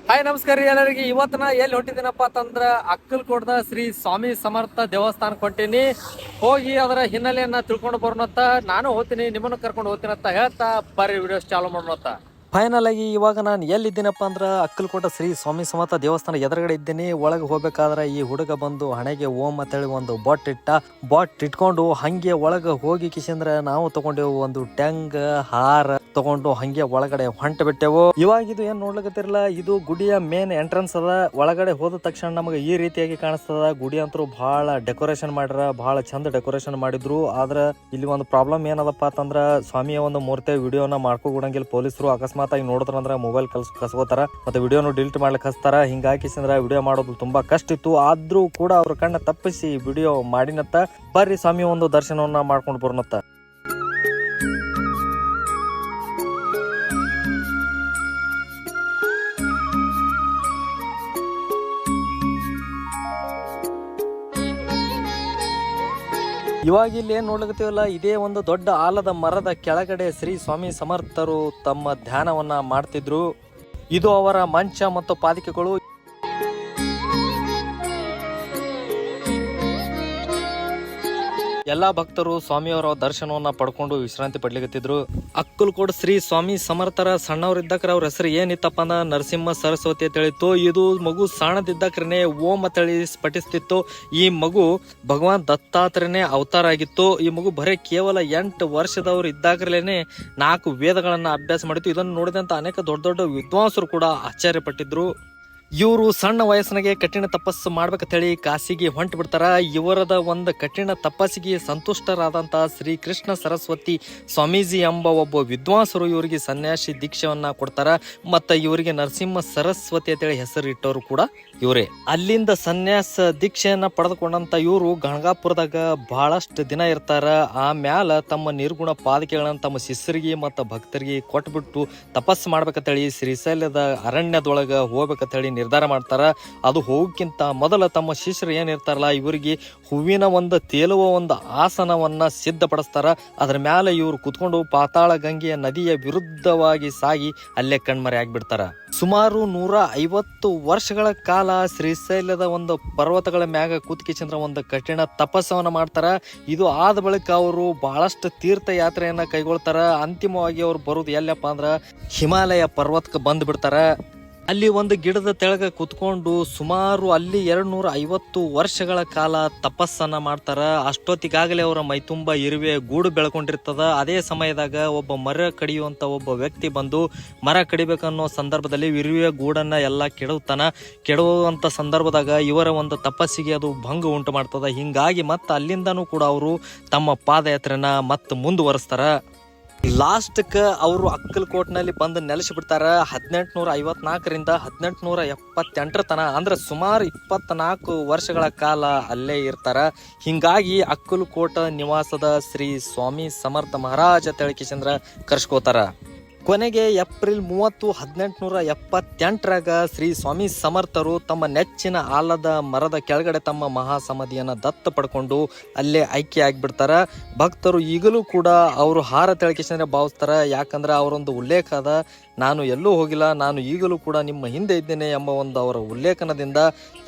Hi ನಮಸ್ಕಾರ ರೀ ಎಲ್ಲರಿಗೆ. ಇವತ್ತು ನಾ ಎಲ್ಲಿ ಹೊಂಟಿದ್ದೀನಪ್ಪ ಅಂತಂದ್ರ ಅಕ್ಕಲ್ಕೋಟದ ಶ್ರೀ ಸ್ವಾಮಿ ಸಮರ್ಥ ದೇವಸ್ಥಾನಕ್ಕೆ ಹೊಂಟೀನಿ. ಹೋಗಿ ಅದರ ಹಿನ್ನೆಲೆಯನ್ನ ತಿಳ್ಕೊಂಡು ಬರೋಣತ್ತ. ನಾನು ಹೋಗ್ತೀನಿ, ನಿಮ್ಮನ್ನು ಕರ್ಕೊಂಡು ಹೋಗ್ತೀನಿ ಅಂತ ಹೇಳ್ತಾ ಬರ್ರಿ ವಿಡಿಯೋಸ್ ಚಾಲು ಮಾಡೋಣತ್ತ. ಫೈನಲ್ ಆಗಿ ಇವಾಗ ನಾನು ಎಲ್ಲಿದ್ದೀನಪ್ಪ ಅಂದ್ರೆ ಅಕ್ಕಲ್ಕೋಟ ಶ್ರೀ ಸ್ವಾಮಿ ಸಮರ್ಥ ದೇವಸ್ಥಾನ ಎದುರುಗಡೆ ಇದ್ದೀನಿ. ಒಳಗೆ ಹೋಗ್ಬೇಕಾದ್ರೆ ಈ ಹುಡುಗ ಬಂದು ಹಣೆಗೆ ಓಂ ಅಂತೇಳಿ ಒಂದು ಬಾಟ್ ಇಟ್ಕೊಂಡು ಹಂಗೆ ಒಳಗೆ ಹೋಗಿ ಕಿಶಂದ್ರ ನಾವು ತಗೊಂಡೆವು ಒಂದು ಟ್ಯಾಂಗ್ ಹಾರ ತಗೊಂಡು ಹಂಗೆ ಒಳಗಡೆ ಹೊಂಟ ಬಿಟ್ಟೆವು. ಇವಾಗ ಇದು ಏನ್ ನೋಡ್ಲಿಕತ್ತಿರಲ್ಲ, ಇದು ಗುಡಿಯ ಮೇನ್ ಎಂಟ್ರೆನ್ಸ್ ಅದ. ಒಳಗಡೆ ಹೋದ ತಕ್ಷಣ ನಮಗೆ ಈ ರೀತಿಯಾಗಿ ಕಾಣಿಸ್ತದ. ಗುಡಿ ಅಂತೂ ಬಹಳ ಡೆಕೋರೇಷನ್ ಮಾಡ್ಯಾರ, ಬಹಳ ಚಂದ ಡೆಕೋರೇಷನ್ ಮಾಡಿದ್ರು. ಆದ್ರ ಇಲ್ಲಿ ಒಂದು ಪ್ರಾಬ್ಲಮ್ ಏನದಪ್ಪ ಅಂತಂದ್ರ ಸ್ವಾಮಿಯ ಒಂದು ಮೂರ್ತಿ ವಿಡಿಯೋನ ಮಾಡ್ಕೊಡಂಗಿಲ್ಲ ಪೊಲೀಸರು. ಅಕಸ್ಮಾತ್ ಆಗಿ ನೋಡಿದ್ರಂದ್ರ ಮೊಬೈಲ್ ಕಸ್ಕೋತಾರ, ಮತ್ತೆ ವಿಡಿಯೋನು ಡಿಲೀಟ್ ಮಾಡ್ಲಿಕ್ಕೆ ಹಚ್ತಾರ. ಹಿಂಗಾಗಿ ವಿಡಿಯೋ ಮಾಡೋದು ತುಂಬಾ ಕಷ್ಟ ಇತ್ತು. ಆದ್ರೂ ಕೂಡ ಅವ್ರ ಕಣ್ಣ ತಪ್ಪಿಸಿ ವಿಡಿಯೋ ಮಾಡಿನತ್ತ. ಬರ್ರಿ ಸ್ವಾಮಿ ಒಂದು ದರ್ಶನವನ್ನ ಮಾಡ್ಕೊಂಡು ಬರೋಣತ್ತ. ಇವಾಗ ಇಲ್ಲಿ ಏನ್ ನೋಡ್ಲಿಕತ್ತೀವಲ್ಲ, ಇದೇ ಒಂದು ದೊಡ್ಡ ಆಲದ ಮರದ ಕೆಳಗಡೆ ಶ್ರೀ ಸ್ವಾಮಿ ಸಮರ್ಥರು ತಮ್ಮ ಧ್ಯಾನವನ್ನ ಮಾಡ್ತಿದ್ರು. ಇದು ಅವರ ಮಂಚ ಮತ್ತು ಪಾದಿಕೆಗಳು. ಎಲ್ಲಾ ಭಕ್ತರು ಸ್ವಾಮಿಯವರ ದರ್ಶನವನ್ನ ಪಡ್ಕೊಂಡು ವಿಶ್ರಾಂತಿ ಪಡ್ಲಿಕತ್ತಿದ್ರು. ಅಕ್ಕಲ್ಕೋಟ್ ಶ್ರೀ ಸ್ವಾಮಿ ಸಮರ್ಥರ ಸಣ್ಣವರಿದ್ದಕ್ರ ಅವ್ರ ಹೆಸರು ಏನಿತ್ತಪ್ಪ ಅಂದ್ರ ನರಸಿಂಹ ಸರಸ್ವತಿ ಅಂತ ಹೇಳಿತ್ತು. ಇದು ಮಗು ಸಣ್ಣದಿದ್ದಕ್ರನೆ ಓಂ ಅಂತೇಳಿ ಪಠಿಸ್ತಿತ್ತು. ಈ ಮಗು ಭಗವಾನ್ ದತ್ತಾತ್ರೇಯನೇ ಅವತಾರ ಆಗಿತ್ತು. ಈ ಮಗು ಬರೇ ಕೇವಲ 8 ವರ್ಷದವ್ರು ಇದ್ದಾಗಲೇನೆ 4 ವೇದಗಳನ್ನ ಅಭ್ಯಾಸ ಮಾಡಿತ್ತು. ಇದನ್ನು ನೋಡಿದಂತ ಅನೇಕ ದೊಡ್ಡ ದೊಡ್ಡ ವಿದ್ವಾಂಸರು ಕೂಡ ಆಶ್ಚರ್ಯಪಟ್ಟಿದ್ರು. ಇವರು ಸಣ್ಣ ವಯಸ್ಸಿನಾಗೆ ಕಠಿಣ ತಪಸ್ಸು ಮಾಡ್ಬೇಕಂತ ಹೇಳಿ ಕಾಶಿಗೆ ಹೊಂಟು ಬಿಡ್ತಾರ. ಇವರದ ಒಂದು ಕಠಿಣ ತಪಸ್ಸಿಗೆ ಸಂತುಷ್ಟರಾದಂತ ಶ್ರೀ ಕೃಷ್ಣ ಸರಸ್ವತಿ ಸ್ವಾಮೀಜಿ ಎಂಬ ಒಬ್ಬ ವಿದ್ವಾಂಸರು ಇವರಿಗೆ ಸನ್ಯಾಸಿ ದೀಕ್ಷೆಯನ್ನ ಕೊಡ್ತಾರ. ಮತ್ತ ಇವರಿಗೆ ನರಸಿಂಹ ಸರಸ್ವತಿ ಅಂತೇಳಿ ಹೆಸರು ಇಟ್ಟವರು ಕೂಡ ಇವರೇ. ಅಲ್ಲಿಂದ ಸನ್ಯಾಸ ದೀಕ್ಷೆಯನ್ನ ಪಡೆದುಕೊಂಡಂತ ಇವರು ಗಣಗಾಪುರದಾಗ ಬಹಳಷ್ಟು ದಿನ ಇರ್ತಾರ. ಆಮ್ಯಾಲ ತಮ್ಮ ನಿರ್ಗುಣ ಪಾದಕೆಗಳನ್ನ ತಮ್ಮ ಶಿಷ್ಯರಿಗೆ ಮತ್ತು ಭಕ್ತರಿಗೆ ಕೊಟ್ಬಿಟ್ಟು ತಪಸ್ಸು ಮಾಡ್ಬೇಕಂತೇಳಿ ಶ್ರೀಶೈಲದ ಅರಣ್ಯದೊಳಗ ಹೋಗ್ಬೇಕಂತ ಹೇಳಿ ನಿರ್ಧಾರ ಮಾಡ್ತಾರ. ಅದು ಹೋಗಕ್ಕಿಂತ ಮೊದಲ ತಮ್ಮ ಶಿಷ್ಯರು ಏನಿರ್ತಾರಲ್ಲ, ಇವರಿಗೆ ಹೂವಿನ ಒಂದು ತೇಲುವ ಒಂದು ಆಸನವನ್ನ ಸಿದ್ಧಪಡಿಸ್ತಾರ. ಅದ್ರ ಮ್ಯಾಲ ಇವರು ಕುತ್ಕೊಂಡು ಪಾತಾಳ ಗಂಗೆಯ ನದಿಯ ವಿರುದ್ಧವಾಗಿ ಸಾಗಿ ಅಲ್ಲೇ ಕಣ್ಮರೆ ಆಗ್ಬಿಡ್ತಾರ. ಸುಮಾರು 150 ವರ್ಷಗಳ ಕಾಲ ಶ್ರೀಶೈಲದ ಒಂದು ಪರ್ವತಗಳ ಮ್ಯಾಗ ಕೂತ್ಕಿಚಂದ್ರ ಒಂದು ಕಠಿಣ ತಪಸ್ಸವನ್ನ ಮಾಡ್ತಾರ. ಇದು ಆದ ಬಳಿಕ ಅವರು ಬಹಳಷ್ಟು ತೀರ್ಥ ಯಾತ್ರೆಯನ್ನ ಕೈಗೊಳ್ತಾರ. ಅಂತಿಮವಾಗಿ ಅವ್ರು ಬರುದು ಎಲ್ಲಪ್ಪ ಅಂದ್ರ ಹಿಮಾಲಯ ಪರ್ವತಕ್ಕೆ ಬಂದ್ ಬಿಡ್ತಾರ. ಅಲ್ಲಿ ಒಂದು ಗಿಡದ ತೆಳಗ ಕುತ್ಕೊಂಡು ಸುಮಾರು ಅಲ್ಲಿ 250 ವರ್ಷಗಳ ಕಾಲ ತಪಸ್ಸನ್ನ ಮಾಡ್ತಾರ. ಅಷ್ಟೊತ್ತಿಗಾಗಲೇ ಅವರ ಮೈತುಂಬ ಇರುವೆ ಗೂಡು ಬೆಳ್ಕೊಂಡಿರ್ತದ. ಅದೇ ಸಮಯದಾಗ ಒಬ್ಬ ಮರ ಕಡಿಯುವಂತ ಒಬ್ಬ ವ್ಯಕ್ತಿ ಬಂದು ಮರ ಕಡಿಬೇಕನ್ನೋ ಸಂದರ್ಭದಲ್ಲಿ ಇರುವೆ ಗೂಡನ್ನ ಎಲ್ಲ ಕೆಡುವಂತ ಸಂದರ್ಭದಾಗ ಇವರ ಒಂದು ತಪಸ್ಸಿಗೆ ಅದು ಭಂಗ ಉಂಟು ಮಾಡ್ತದ. ಹಿಂಗಾಗಿ ಮತ್ತ ಅಲ್ಲಿಂದನೂ ಕೂಡ ಅವರು ತಮ್ಮ ಪಾದಯಾತ್ರೆನ ಮತ್ತ ಮುಂದುವರಿಸ್ತಾರ. ಲಾಸ್ಟ್ಕ ಅವರು ಅಕ್ಕಲ್ಕೋಟ್ನಲ್ಲಿ ಬಂದು ನೆಲೆಸಿ ಬಿಡ್ತಾರ. 1854ರಿಂದ 1878 ತನ ಅಂದ್ರೆ ಸುಮಾರು 24 ವರ್ಷಗಳ ಕಾಲ ಅಲ್ಲೇ ಇರ್ತಾರ. ಹಿಂಗಾಗಿ ಅಕ್ಕಲ್ಕೋಟ ನಿವಾಸದ ಶ್ರೀ ಸ್ವಾಮಿ ಸಮರ್ಥ ಮಹಾರಾಜ ತೆಳಕಿಸಂದ್ರ ಕರ್ಸ್ಕೋತಾರ. ಕೊನೆಗೆ ಏಪ್ರಿಲ್ 30, 1878 ಶ್ರೀ ಸ್ವಾಮಿ ಸಮರ್ಥರು ತಮ್ಮ ನೆಚ್ಚಿನ ಆಲದ ಮರದ ಕೆಳಗಡೆ ತಮ್ಮ ಮಹಾಸಮಾಧಿಯನ್ನ ದತ್ತ ಪಡ್ಕೊಂಡು ಅಲ್ಲೇ ಐಕ್ಯ ಆಗಿಬಿಡ್ತಾರ. ಭಕ್ತರು ಈಗಲೂ ಕೂಡ ಅವರು ಹಾರ ತೆಳಕಿಸಂದ್ರೆ ಭಾವಿಸ್ತಾರ. ಯಾಕಂದ್ರೆ ಅವರೊಂದು ಉಲ್ಲೇಖ ಅದ, ನಾನು ಎಲ್ಲೂ ಹೋಗಿಲ್ಲ, ನಾನು ಈಗಲೂ ಕೂಡ ನಿಮ್ಮ ಹಿಂದೆ ಇದ್ದೇನೆ ಎಂಬ ಒಂದು ಅವರ ಉಲ್ಲೇಖನದಿಂದ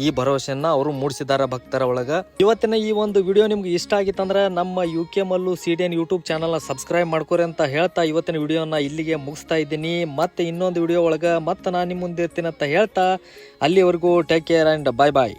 ಈ ಭರವಸೆಯನ್ನ ಅವರು ಮೂಡಿಸಿದ್ದಾರೆ ಭಕ್ತರ ಒಳಗ. ಇವತ್ತಿನ ಈ ಒಂದು ವಿಡಿಯೋ ನಿಮ್ಗೆ ಇಷ್ಟ ಆಗಿತ್ತಂದ್ರೆ ನಮ್ಮ UK ಮಲ್ಲು CDN ಯೂಟ್ಯೂಬ್ ಚಾನಲ್ನ ಸಬ್ಸ್ಕ್ರೈಬ್ ಮಾಡ್ಕೋರಿ ಅಂತ ಹೇಳ್ತಾ ಇವತ್ತಿನ ವಿಡಿಯೋನ ಇಲ್ಲಿಗೆ ಮುಗಿಸ್ತಾ ಇದ್ದೀನಿ. ಮತ್ತೆ ಇನ್ನೊಂದು ವಿಡಿಯೋ ಒಳಗ ಮತ್ತೆ ನಾನು ನಿಮ್ಮ ಮುಂದೆ ಇರ್ತೀನಿ ಅಂತ ಹೇಳ್ತಾ ಅಲ್ಲಿವರೆಗೂ take care and bye bye.